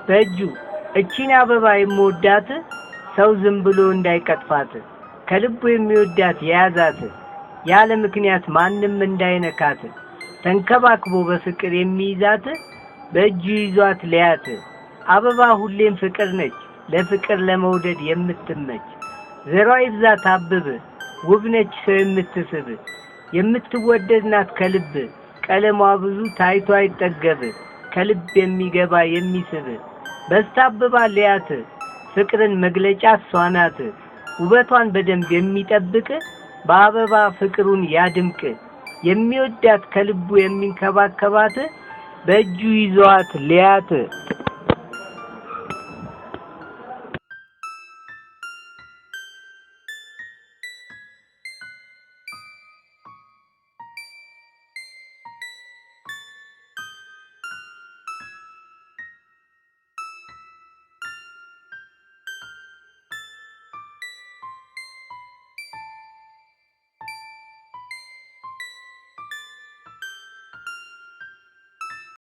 በእጁ እቺን አበባ የምወዳት ሰው ዝም ብሎ እንዳይቀጥፋት ከልቡ የሚወዳት የያዛት ያለ ምክንያት ማንንም እንዳይነካት ተንከባክቦ በፍቅር የሚይዛት በእጁ ይዟት ሊያት አበባ ሁሌም ፍቅር ነች ለፍቅር ለመውደድ የምትመች ዘሯ ይብዛ ታብብ ውብ ነች ሰው የምትስብ የምትወደድ ናት ከልብ ቀለሟ ብዙ ታይቶ አይጠገብ ከልብ የሚገባ የሚስብ በስታብባ ሊያት ፍቅርን መግለጫ ሷናት ውበቷን በደንብ የሚጠብቅ በአበባ ፍቅሩን ያድምቅ የሚወዳት ከልቡ የሚንከባከባት በእጁ ይዟት ሊያት